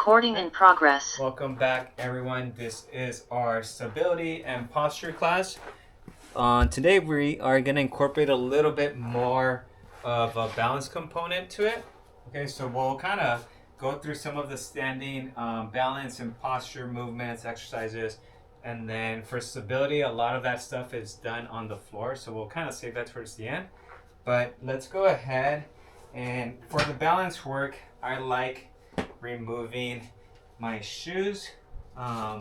Recording in progress. Welcome back, everyone. This is our stability and posture class. Today, we are going to incorporate a little bit more of a balance component to it. Okay, so we'll kind of go through some of the standing balance and posture movements, exercises. And then for stability, a lot of that stuff is done on the floor. So we'll kind of save that towards the end. But let's go ahead. And for the balance work, I like removing my shoes. And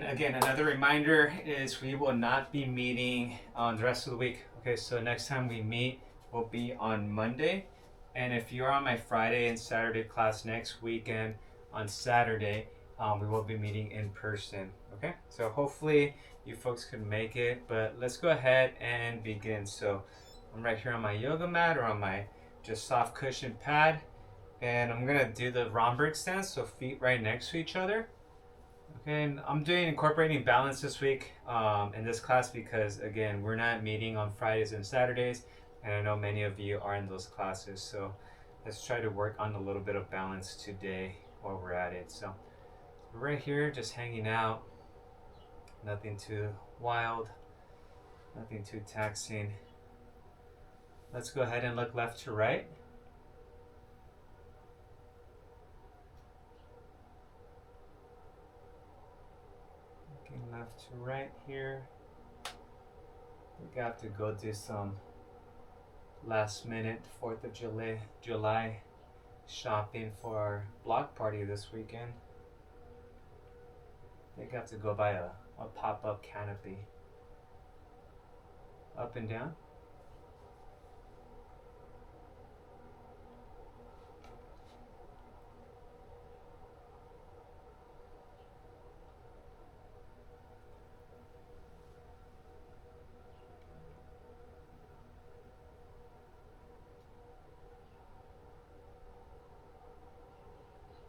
again, another reminder is we will not be meeting on the rest of the week. Okay, so next time we meet will be on Monday. And if you're on my Friday and Saturday class next weekend, on Saturday, we will be meeting in person. Okay, so hopefully you folks can make it. But let's go ahead and begin. So I'm right here on my yoga mat or on my just soft cushion pad. And I'm gonna do the Romberg stance, so feet right next to each other. Okay, and I'm doing incorporating balance this week in this class because again, we're not meeting on Fridays and Saturdays, and I know many of you are in those classes. So let's try to work on a little bit of balance today while we're at it. So we're right here, just hanging out. Nothing too wild, nothing too taxing. Let's go ahead and look left to right. Left to right here. We got to go do some last minute 4th of July shopping for our block party this weekend. They got to go buy a pop-up canopy. Up and down.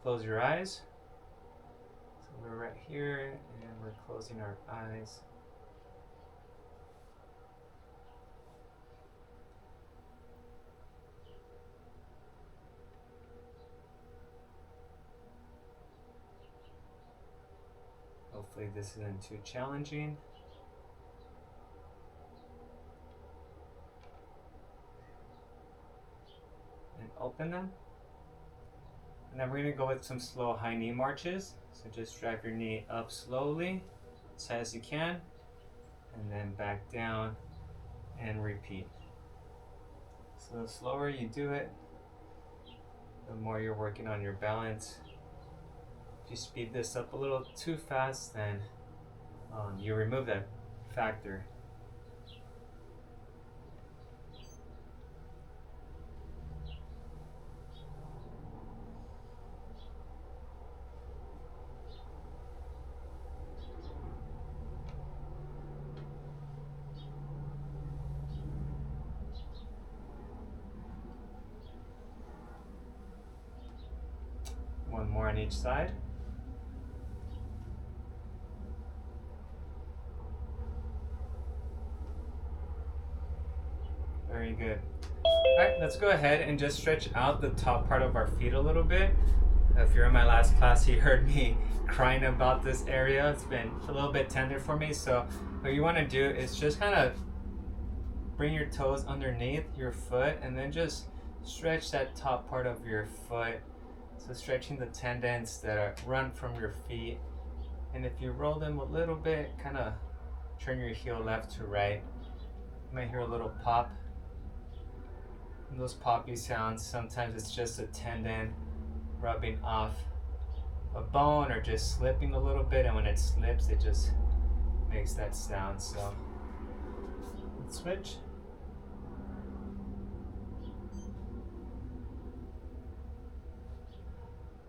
Close your eyes. So we're right here and we're closing our eyes. Hopefully this isn't too challenging. And open them. And then we're going to go with some slow high knee marches. So just drive your knee up slowly, as high as you can, and then back down and repeat. So the slower you do it, the more you're working on your balance. If you speed this up a little too fast, then you remove that factor. One more on each side. Very good. Alright, let's go ahead and just stretch out the top part of our feet a little bit. If you're in my last class, you heard me crying about this area. It's been a little bit tender for me. So what you want to do is just kind of bring your toes underneath your foot and then just stretch that top part of your foot. So stretching the tendons that run from your feet. And if you roll them a little bit, kind of turn your heel left to right. You might hear a little pop. And those poppy sounds, sometimes it's just a tendon rubbing off a bone or just slipping a little bit, and when it slips it just makes that sound. So let's switch.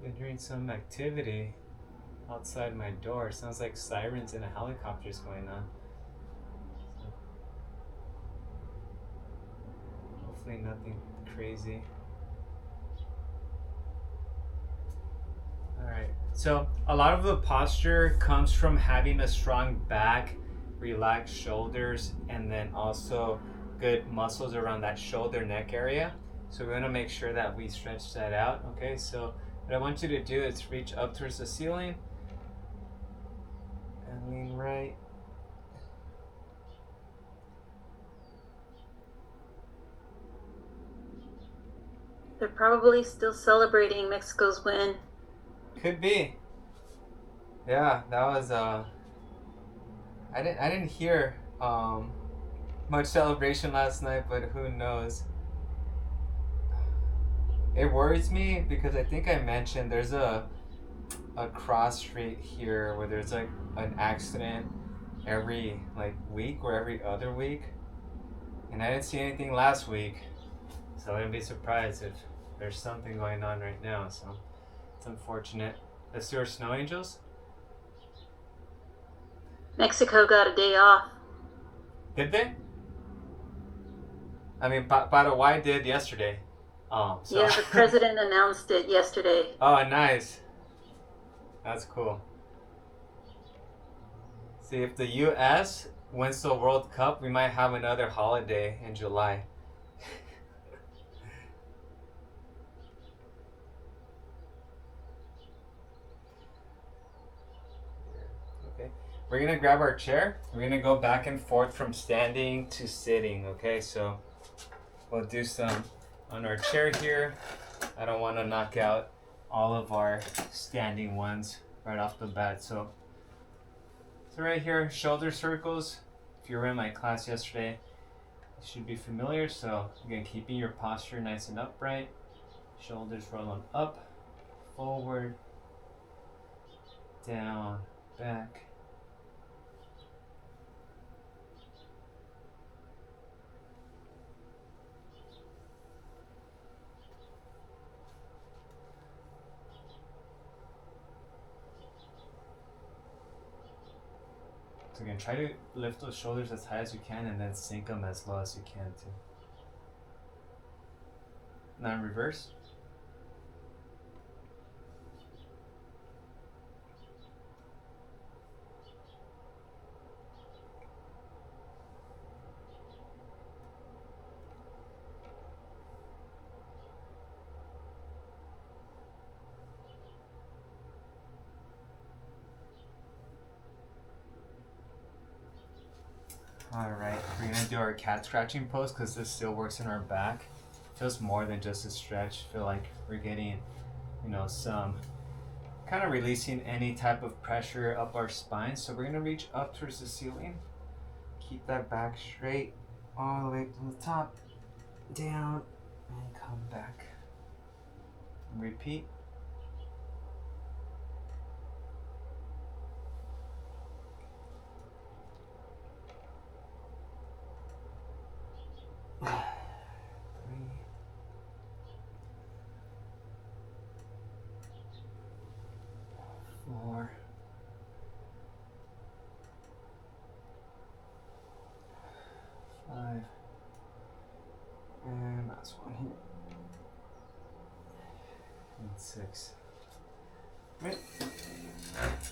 Been hearing some activity outside my door. Sounds like sirens and a helicopter's going on. So hopefully nothing crazy. Alright, so a lot of the posture comes from having a strong back, relaxed shoulders, and then also good muscles around that shoulder neck area. So we want to make sure that we stretch that out. Okay, so What I want you to do is reach up towards the ceiling and lean right. They're probably still celebrating Mexico's win. Could be. Yeah, that was I didn't hear much celebration last night, but who knows? It worries me because I think I mentioned there's a cross street here where there's like an accident every like week or every other week, and I didn't see anything last week, so I wouldn't be surprised if there's something going on right now. So it's unfortunate. Let's do our snow angels. Mexico got a day off. Did they? I mean, Paraguay did yesterday. So. Yeah, the president announced it yesterday. Oh, nice. That's cool. See, if the U.S. wins the World Cup, we might have another holiday in July. Okay. We're gonna grab our chair. We're gonna go back and forth from standing to sitting. Okay, so we'll do some on our chair here. I don't want to knock out all of our standing ones right off the bat. So right here, shoulder circles. If you were in my class yesterday, you should be familiar. So again, keeping your posture nice and upright. Shoulders rolling up, forward, down, back. So again, try to lift those shoulders as high as you can and then sink them as low as you can too. Now in reverse. Alright, we're gonna do our cat scratching pose because this still works in our back. Feels more than just a stretch. Feel like we're getting, some kind of releasing any type of pressure up our spine. So we're gonna reach up towards the ceiling. Keep that back straight all the way to the top, down, and come back. And repeat. Four, 5, and last one here, and 6. Right.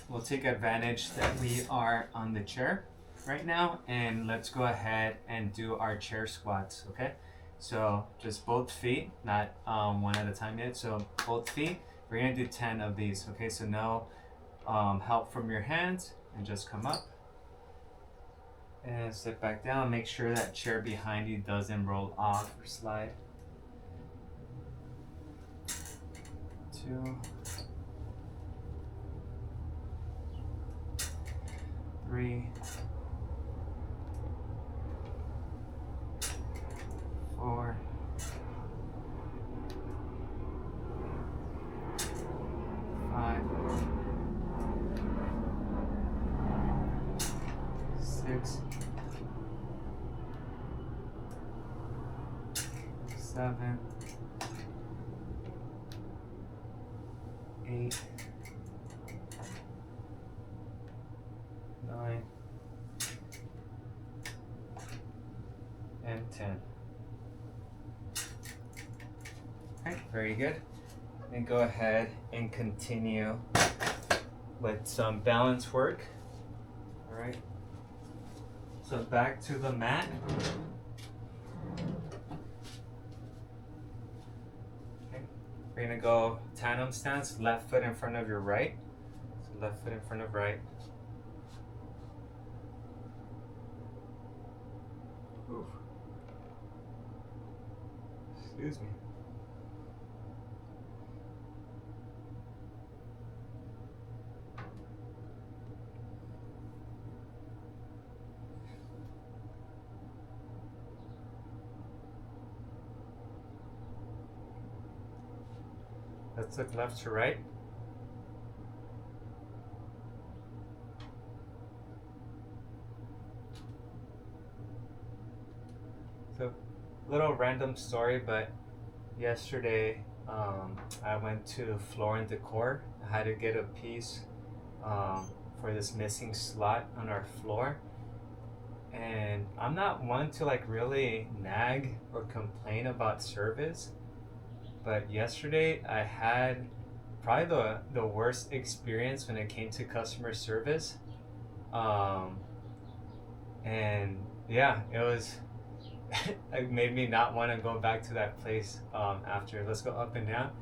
We'll take advantage that we are on the chair right now, and let's go ahead and do our chair squats. Okay, so just both feet, not one at a time yet. So both feet. We're gonna do 10 of these. Okay, so no help from your hands, and just come up and sit back down. Make sure that chair behind you doesn't roll off or slide. 2, 3, 4, 5, 6, 7, 8, 9, and 10. Okay, very good. And go ahead and continue with some balance work. All right. So back to the mat. Okay. We're gonna go tandem stance, left foot in front of your right. So left foot in front of right. Oof. Excuse me. Let's look left to right. So, little random story, but yesterday I went to Floor and Decor. I had to get a piece for this missing slot on our floor. And I'm not one to like really nag or complain about service, but yesterday I had probably the worst experience when it came to customer service. Um, and yeah, it was it made me not want to go back to that place after. Let's go up and down.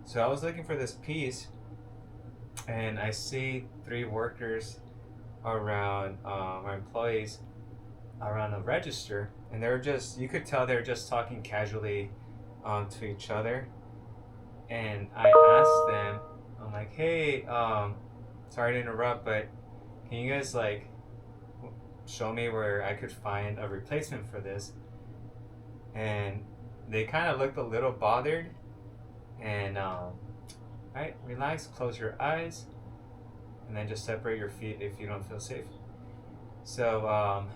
So I was looking for this piece, and I see three workers around our employees around the register, and they were just, you could tell they were just talking casually to each other. And I asked them, I'm like, hey, sorry to interrupt, but can you guys like show me where I could find a replacement for this? And they kind of looked a little bothered. And right, relax, close your eyes, and then just separate your feet if you don't feel safe. So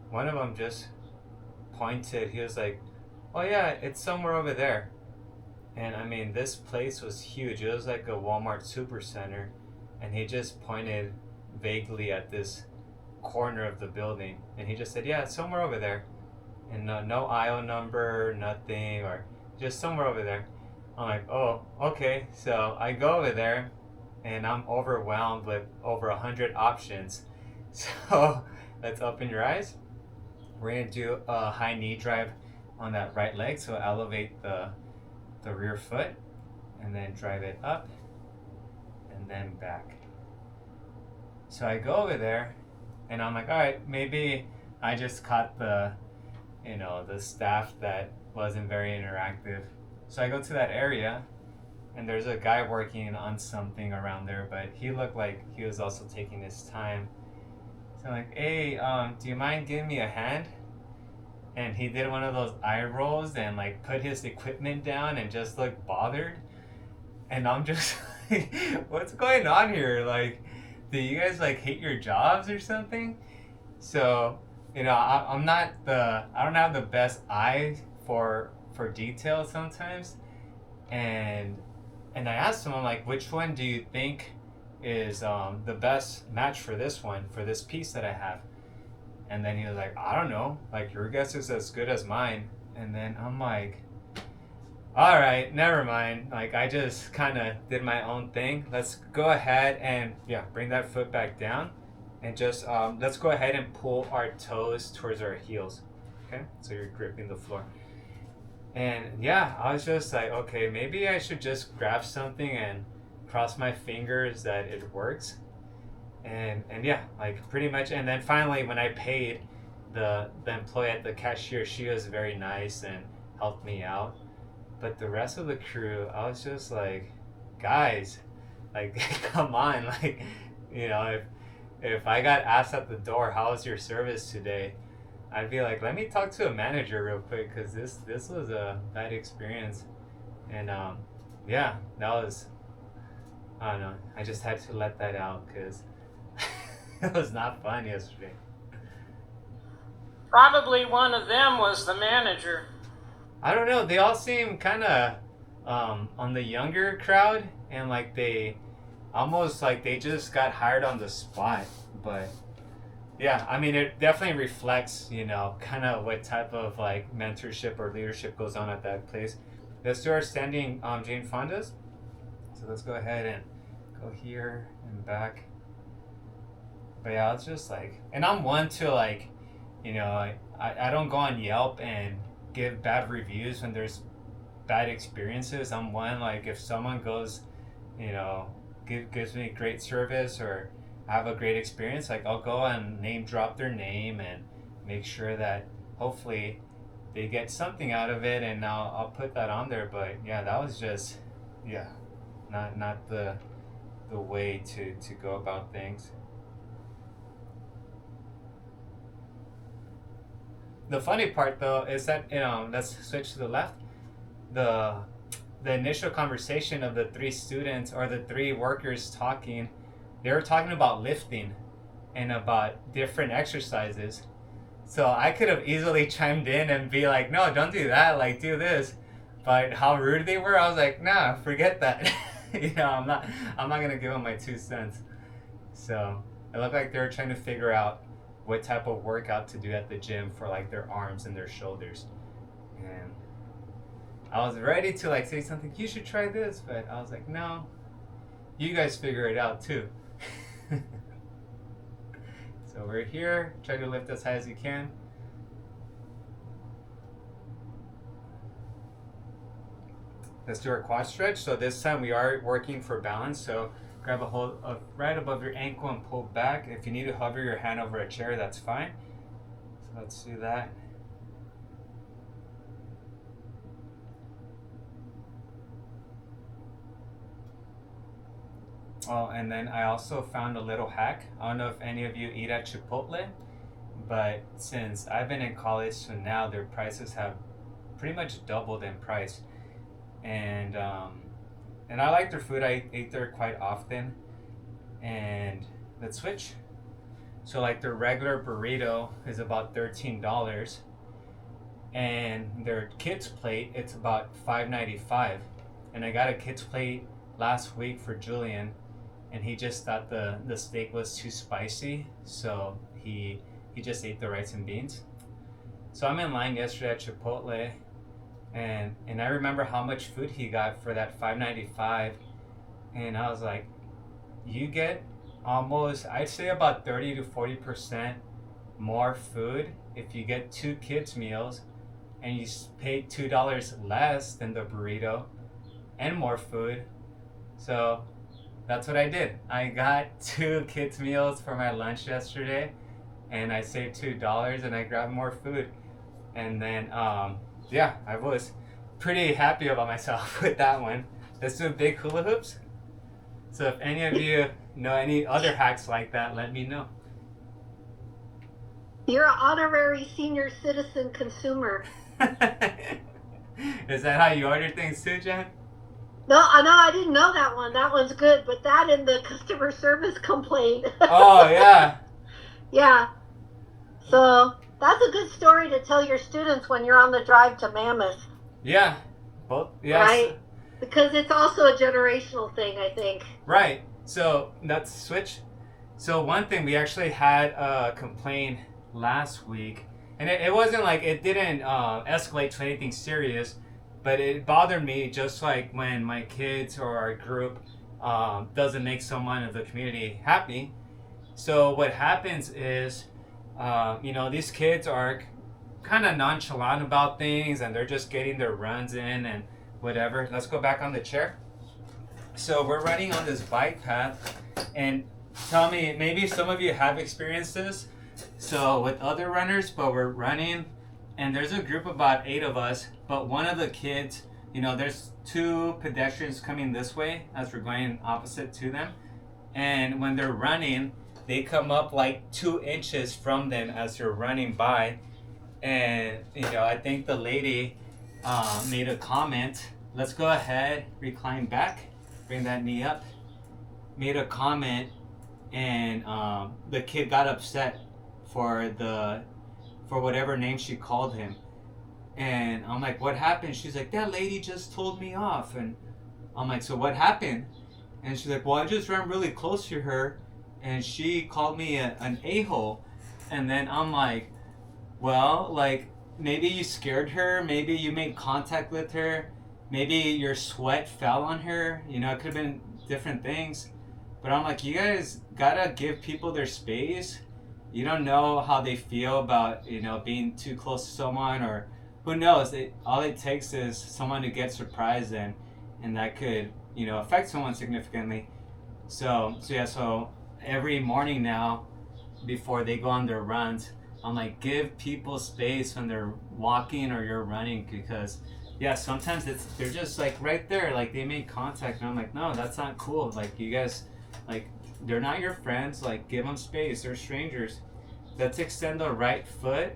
one of them just pointed. He was like, oh yeah, it's somewhere over there. And I mean, this place was huge. It was like a Walmart supercenter. And he just pointed vaguely at this corner of the building. And he just said, yeah, it's somewhere over there. And no aisle number, nothing, or just somewhere over there. I'm like, oh, okay. So I go over there, and I'm overwhelmed with over 100 options. So let's open your eyes. We're going to do a high knee drive on that right leg. So elevate the rear foot, and then drive it up, and then back. So I go over there, and I'm like, all right, maybe I just caught the staff that wasn't very interactive. So I go to that area, and there's a guy working on something around there, but he looked like he was also taking his time. So I'm like, hey, do you mind giving me a hand? And he did one of those eye rolls and like put his equipment down and just looked bothered. And I'm just like, what's going on here? Like, do you guys like hate your jobs or something? So, I don't have the best eye for detail sometimes. And I asked him, I'm like, which one do you think is the best match for this piece that I have? And then he was like, I don't know, like your guess is as good as mine. And then I'm like, all right, never mind. Like I just kind of did my own thing. Let's go ahead and bring that foot back down, and just let's go ahead and pull our toes towards our heels. Okay, so you're gripping the floor. And I was just like, okay, maybe I should just grab something and cross my fingers that it works. And like pretty much. And then finally, when I paid, the employee at the cashier, she was very nice and helped me out. But the rest of the crew, I was just like, guys, like come on, like if I got asked at the door, how was your service today, I'd be like, let me talk to a manager real quick, because this was a bad experience. And that was, I don't know, I just had to let that out because it was not fun yesterday. Probably one of them was the manager. I don't know, they all seem kind of on the younger crowd, and like they almost like they just got hired on the spot. But I mean, it definitely reflects, kind of what type of like mentorship or leadership goes on at that place. Let's do our standing Jane Fondas. So let's go ahead and go here and back. But I was just like, and I'm one to like, I don't go on Yelp and give bad reviews when there's bad experiences. I'm one, like, if someone goes, gives me great service or have a great experience, like, I'll go and name drop their name and make sure that hopefully they get something out of it, and I'll put that on there. But yeah, that was just, yeah, not the way to go about things. The funny part though is that, let's switch to the left. The initial conversation of the three students or the three workers talking, they were talking about lifting and about different exercises. So I could have easily chimed in and be like, no, don't do that, like, do this. But how rude they were, I was like, nah, forget that. I'm not gonna give them my 2 cents. So it looked like they were trying to figure out what type of workout to do at the gym for like their arms and their shoulders. And I was ready to like say something, you should try this, but I was like, no, you guys figure it out too. So we're here, try to lift as high as you can. Let's do our quad stretch. So this time we are working for balance. So grab a hold of right above your ankle and pull back. If you need to hover your hand over a chair, that's fine. So let's do that. Oh, and then I also found a little hack. I don't know if any of you eat at Chipotle, but since I've been in college to now, their prices have pretty much doubled in price. And I like their food. I eat there quite often. And let's switch. So like their regular burrito is about $13, and their kids plate, it's about $5.95. And I got a kids plate last week for Julian, and he just thought the steak was too spicy, so he just ate the rice and beans. So I'm in line yesterday at Chipotle, and I remember how much food he got for that $5.95, and I was like, you get almost, I'd say about 30 to 40% more food if you get 2 kids meals, and you pay $2 less than the burrito and more food. So that's what I did. I got 2 kids meals for my lunch yesterday, and I saved $2 and I grabbed more food. And then yeah, I was pretty happy about myself with that one. Let's do big hula hoops. So if any of you know any other hacks like that, let me know. You're an honorary senior citizen consumer. Is that how you order things too, Jen? No, I didn't know that one. That one's good, but that and the customer service complaint. Oh, yeah. Yeah. So that's a good story to tell your students when you're on the drive to Mammoth. Yeah. Both. Yes. Right? Because it's also a generational thing, I think. Right. So let's switch. So one thing, we actually had a complaint last week, and it wasn't like, it didn't escalate to anything serious, but it bothered me just like when my kids or our group doesn't make someone of the community happy. So what happens is, these kids are kind of nonchalant about things, and they're just getting their runs in and whatever. Let's go back on the chair. So we're running on this bike path, and tell me, maybe some of you have experienced this. So with other runners, but we're running, and there's a group of about 8 of us, but one of the kids, there's 2 pedestrians coming this way as we're going opposite to them. And when they're running, they come up like 2 inches from them as they're running by. And, I think the lady made a comment. Let's go ahead, recline back, bring that knee up. Made a comment, and the kid got upset for whatever name she called him. And I'm like, what happened? She's like, that lady just told me off. And I'm like, so what happened? And she's like, well, I just ran really close to her, and she called me an a-hole. And then I'm like, well, like, maybe you scared her, maybe you made contact with her, maybe your sweat fell on her, it could have been different things. But I'm like, you guys gotta give people their space. You don't know how they feel about, being too close to someone, or who knows? All it takes is someone to get surprised, and that could, affect someone significantly. So every morning now, before they go on their runs, I'm like, give people space when they're walking or you're running, because yeah, sometimes they're just like right there, like they made contact, and I'm like, no, that's not cool. Like, you guys, like, they're not your friends. Like, give them space. They're strangers. Let's extend the right foot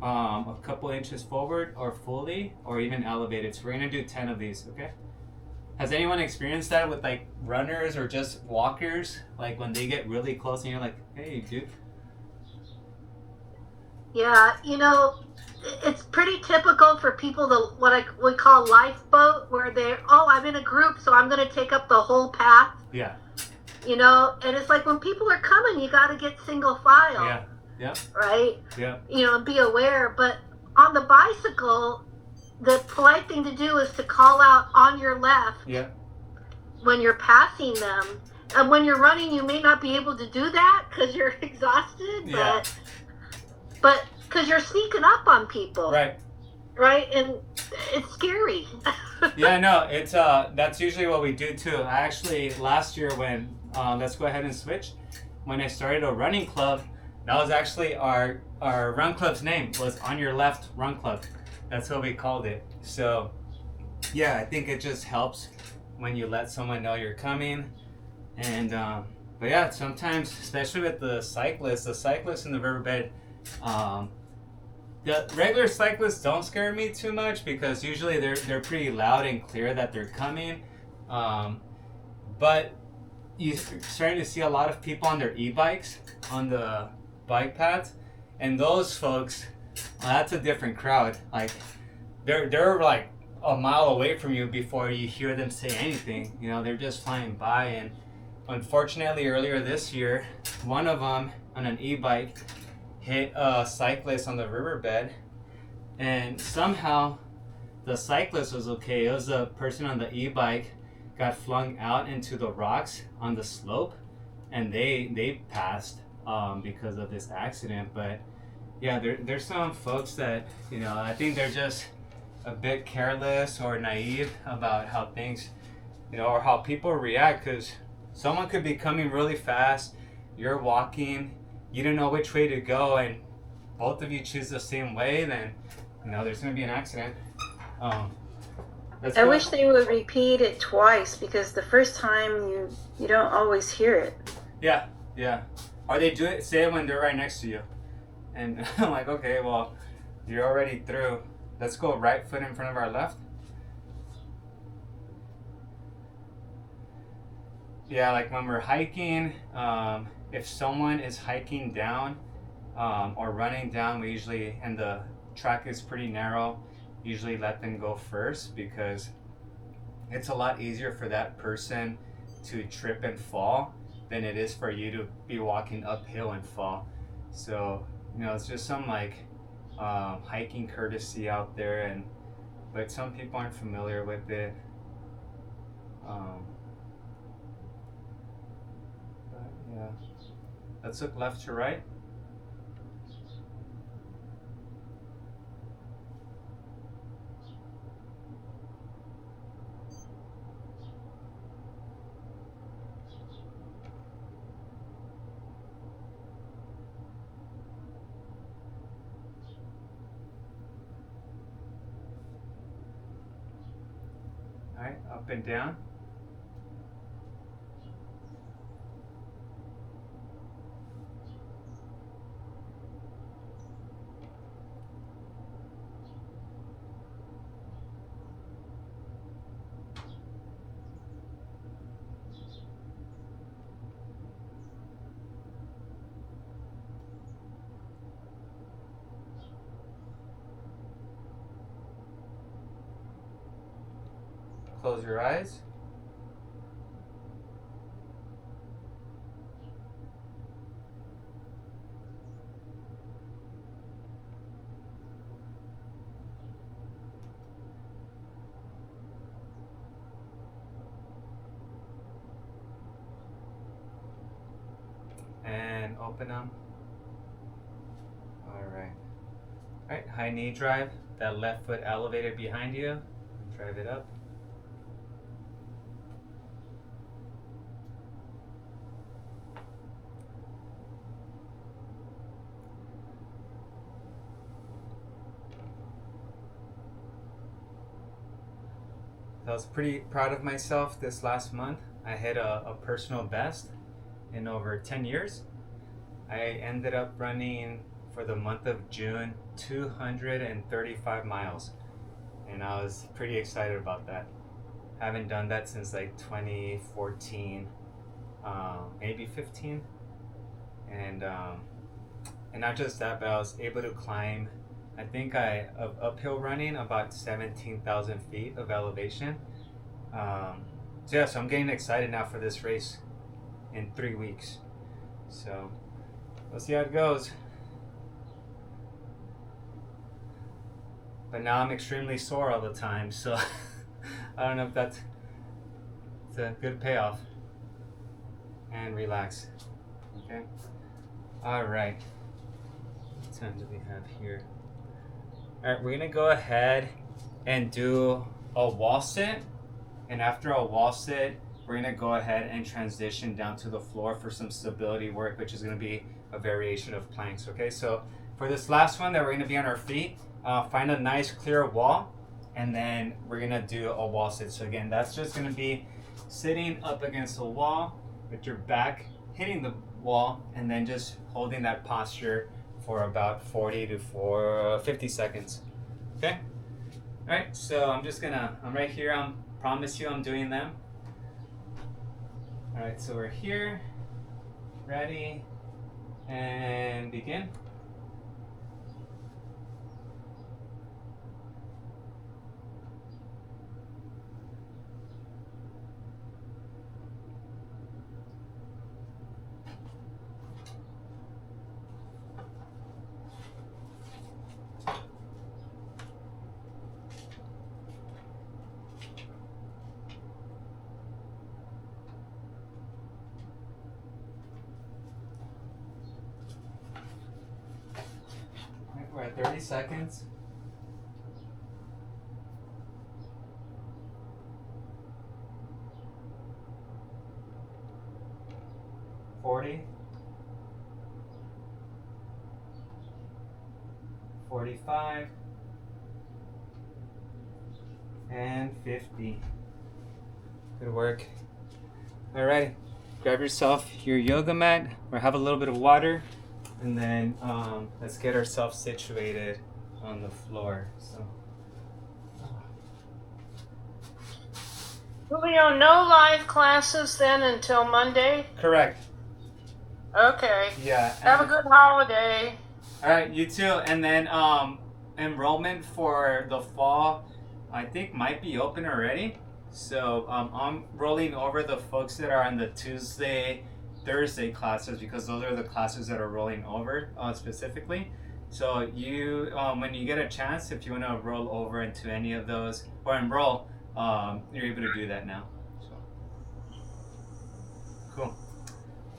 a couple inches forward, or fully, or even elevated. So we're gonna do 10 of these, okay? Has anyone experienced that with like runners or just walkers? Like when they get really close and you're like, hey, dude. Yeah, it's pretty typical for people to what we call lifeboat, where they're, oh, I'm in a group, so I'm going to take up the whole path. Yeah. And it's like when people are coming, you got to get single file. Yeah. Yeah. Right? Yeah. And be aware. But on the bicycle, the polite thing to do is to call out on your left. Yeah. When you're passing them. And when you're running, you may not be able to do that because you're exhausted. Yeah. But because you're sneaking up on people. Right. Right? And it's scary. Yeah, no, it's that's usually what we do too. I actually, last year when let's go ahead and switch. When I started a running club, that was actually our run club's name, was On Your Left Run Club. That's what we called it. So yeah, I think it just helps when you let someone know you're coming. And but yeah, sometimes, especially with the cyclists in the riverbed, the regular cyclists don't scare me too much, because usually they're pretty loud and clear that they're coming. But you're starting to see a lot of people on their e-bikes on the bike paths, and those folks, that's a different crowd. Like they're like a mile away from you before you hear them say anything. They're just flying by. And unfortunately, earlier this year, one of them on an e-bike hit a cyclist on the riverbed, and somehow the cyclist was okay. It was the person on the e-bike got flung out into the rocks on the slope, and they passed because of this accident. But yeah, there's some folks that, I think they're just a bit careless or naive about how things, or how people react, because someone could be coming really fast, you're walking, you don't know which way to go, and both of you choose the same way, then there's going to be an accident. I wish they would repeat it twice, because the first time you don't always hear it. Yeah. Or they say it when they're right next to you. And I'm like, okay, well, you're already through. Let's go right foot in front of our left. Yeah, like when we're hiking, if someone is hiking down or running down, we usually, and the track is pretty narrow, usually let them go first, because it's a lot easier for that person to trip and fall than it is for you to be walking uphill and fall. So, it's just some like hiking courtesy out there, but some people aren't familiar with it. But yeah, let's look left to right. All right, up and down. Close your eyes. And open them. All right. All right, high knee drive. that left foot elevated behind you. Drive it up. I was pretty proud of myself this last month. I hit a personal best in over 10 years. I ended up running for the month of June 235 miles, and I was pretty excited about that. Haven't done that since like 2014, maybe 15, and not just that, but I was able to climb, I think of uphill running about 17,000 feet of elevation. So yeah, so I'm getting excited now for this race in 3 weeks. So we'll see how it goes. But now I'm extremely sore all the time, so I don't know if it's a good payoff. And relax. Okay. All right. What time do we have here? All right, we're gonna go ahead and do a wall sit, and after a wall sit, we're gonna go ahead and transition down to the floor for some stability work, which is gonna be a variation of planks. Okay, so for this last one that we're gonna be on our feet, find a nice clear wall, and then we're gonna do a wall sit. So again, that's just gonna be sitting up against the wall with your back hitting the wall, and then just holding that posture for about 40 to 50 seconds. Okay? All right, so I'm right here. I promise you I'm doing them. All right, so we're here, ready, and begin. We're at 30 seconds. $40, 45, and 50. Good work. All right, grab yourself your yoga mat or have a little bit of water, and then let's get ourselves situated on the floor. So. Julio, no live classes then until Monday? Correct. Okay. Yeah. Have a good holiday. All right, you too. And then enrollment for the fall, I think might be open already. So I'm rolling over the folks that are on the Tuesday, Thursday classes, because those are the classes that are rolling over specifically. So you, when you get a chance, if you want to roll over into any of those or enroll, you're able to do that now. So cool.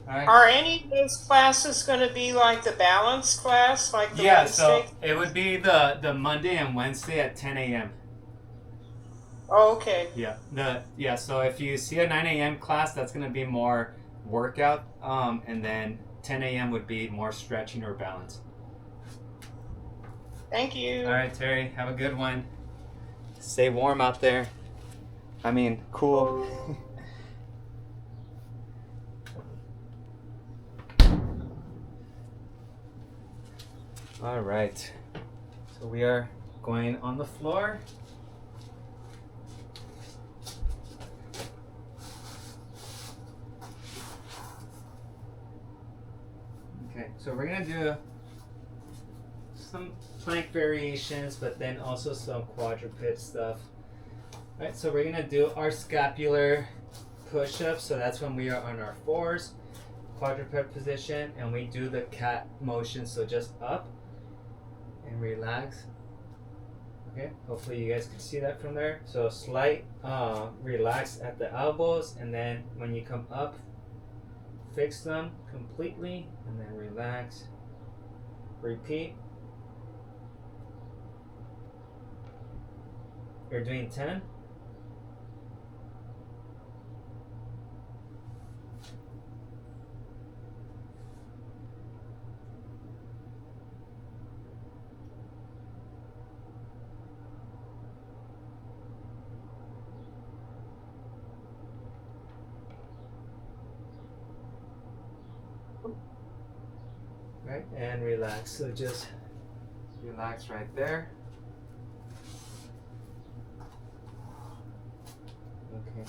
All right. Are any of those classes going to be like the balance class, like the Yeah, Wednesday? so it would be the Monday and Wednesday at 10 a.m. Oh, okay. Yeah. So if you see a 9 a.m. class, that's gonna be more workout, and then 10 a.m. would be more stretching or balance. Thank you. All right, Terry, have a good one. Stay warm out there. I mean, cool. All right. So we are going on the floor. Okay, so we're gonna do some plank variations, but then also some quadruped stuff. All right, so we're gonna do our scapular push-ups. So that's when we are on our fours, quadruped position, and we do the cat motion. So just up and relax. Okay, hopefully you guys can see that from there. So slight relax at the elbows, and then when you come up, fix them completely, and then relax. Repeat. You're doing 10? Right, and relax. So just relax right there. Okay.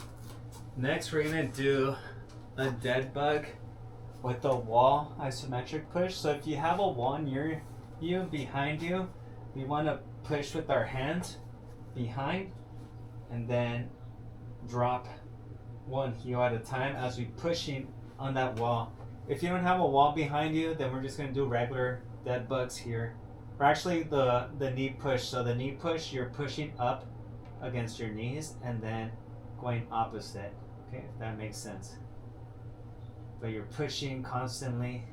Next, we're gonna do a dead bug with a wall isometric push. So if you have a wall near you, behind you, we want to push with our hands behind and then drop one heel at a time as we pushing on that wall. If you don't have a wall behind you, then we're just gonna do regular dead bugs here. Or actually the knee push. So the knee push, you're pushing up against your knees and then going opposite. Okay, if that makes sense. But you're pushing constantly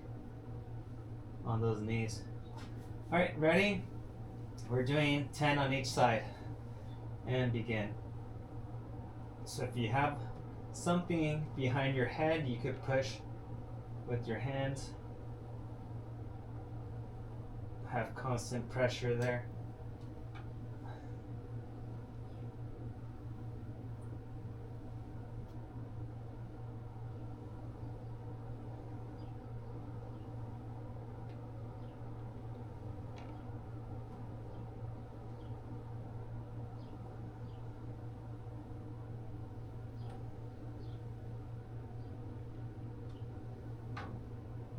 on those knees. All right, ready? We're doing 10 on each side and begin. So if you have something behind your head, you could push with your hands. Have constant pressure there.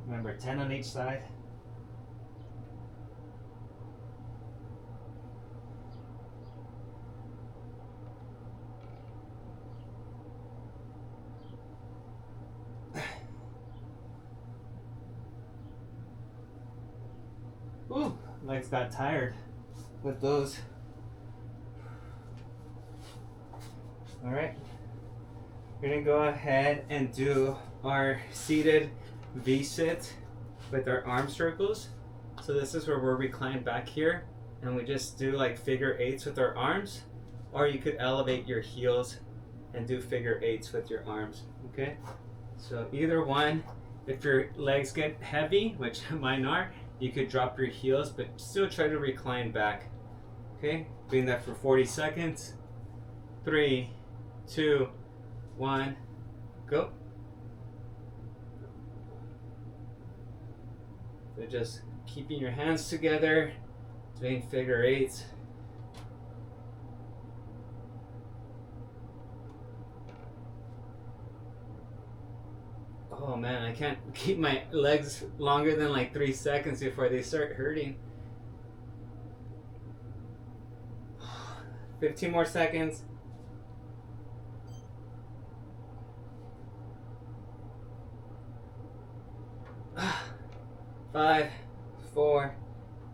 Remember, 10 on each side. Ooh, legs got tired with those. All right, we're gonna go ahead and do our seated V-sit with our arm circles. So this is where we're reclined back here and we just do like figure eights with our arms, or you could elevate your heels and do figure eights with your arms. Okay, so either one. If your legs get heavy, which mine are, you could drop your heels but still try to recline back. Okay, doing that for 40 seconds. 3, 2, 1, go. So just keeping your hands together, doing figure eights. Oh man, I can't keep my legs longer than like 3 seconds before they start hurting. 15 more seconds. 5, 4,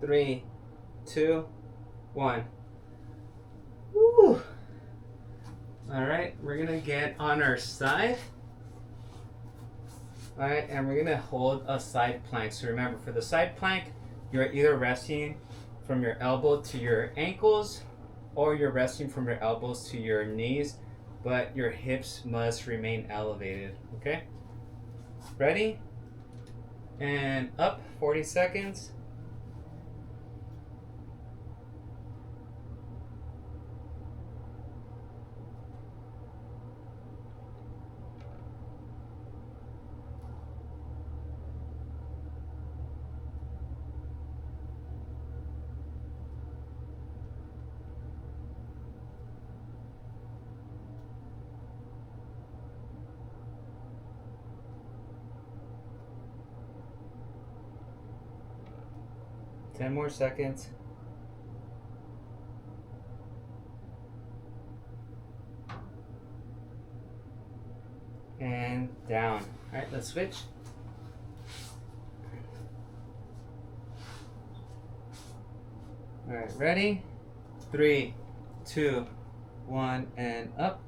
3, 2, 1. Woo! Alright, we're gonna get on our side. Alright, and we're gonna hold a side plank. So remember, for the side plank, you're either resting from your elbow to your ankles, or you're resting from your elbows to your knees, but your hips must remain elevated. Okay? Ready? And up, 40 seconds. Ten more seconds. And down. All right, let's switch. All right, ready? 3, 2, 1, and up.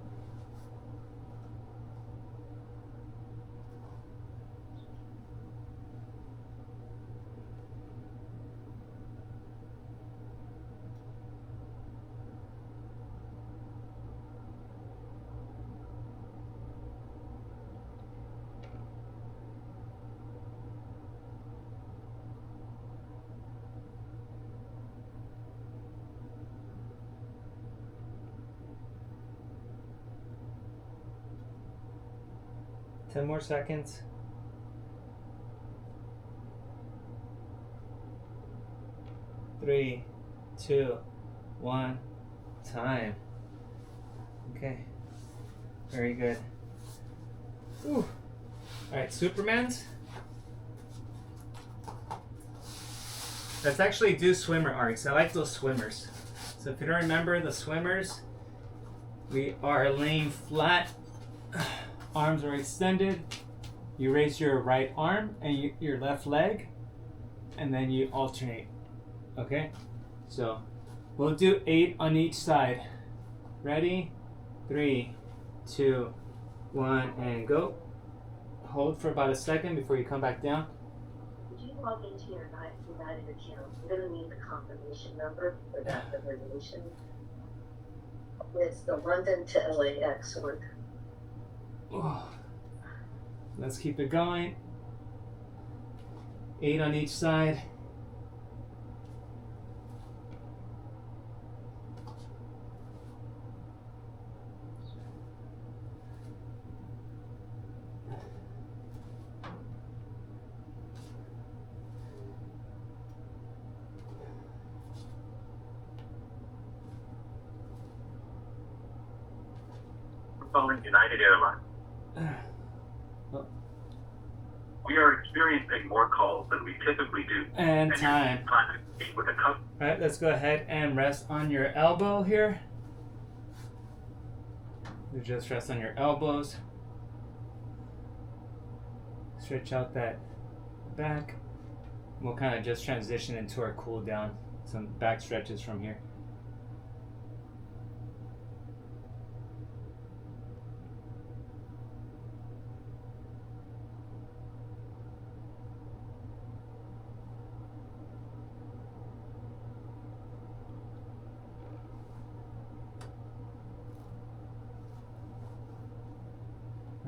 10 more seconds. Three, two, one, time. Okay. Very good. Ooh. Alright, Supermans. Let's actually do swimmer arcs. I like those swimmers. So if you don't remember the swimmers, we are laying flat. Arms are extended. You raise your right arm and your left leg, and then you alternate. Okay? So we'll do 8 on each side. Ready? 3, 2, 1, and go. Hold for about a second before you come back down. Would you log into your United account? You're going to need the confirmation number for that reservation. It's the London to LAX one. Oh. Let's keep it going. 8 on each side. Calling United Airlines. Oh. We are experiencing more calls than we typically do. And you're time. trying to speak with a customer. Alright, let's go ahead and rest on your elbow here. You just rest on your elbows. Stretch out that back. We'll kind of just transition into our cool down. Some back stretches from here.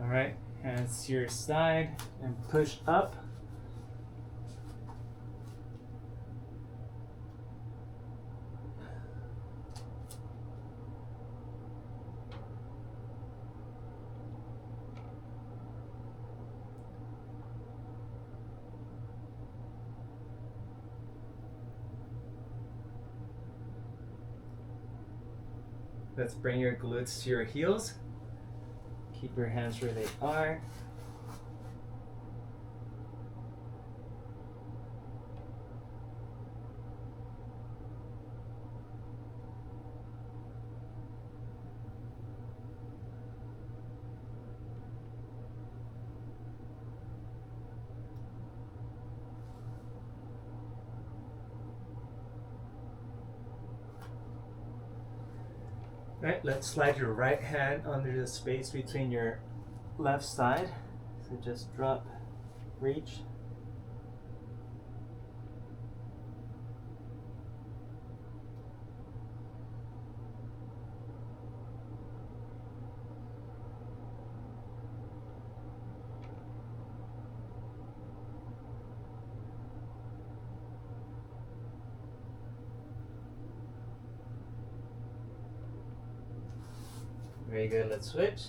Alright, hands to your side and push up. Let's bring your glutes to your heels. Keep your hands where they are. Alright, let's slide your right hand under the space between your left side. So just drop, reach. Very good, let's switch.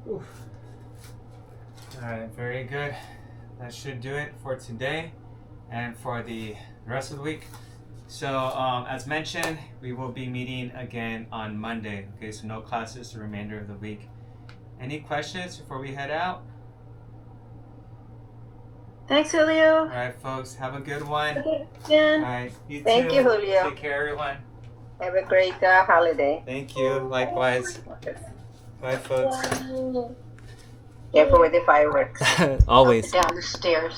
Oof. Alright, very good. That should do it for today and for the rest of the week. So, as mentioned, we will be meeting again on Monday. Okay, so no classes the remainder of the week. Any questions before we head out? Thanks, Julio. Alright, folks, have a good one. Again. Alright, you too. Thank you, Julio. Take care, everyone. Have a great holiday. Thank you. Likewise. Bye, folks. Careful with the fireworks. Always. Down the stairs.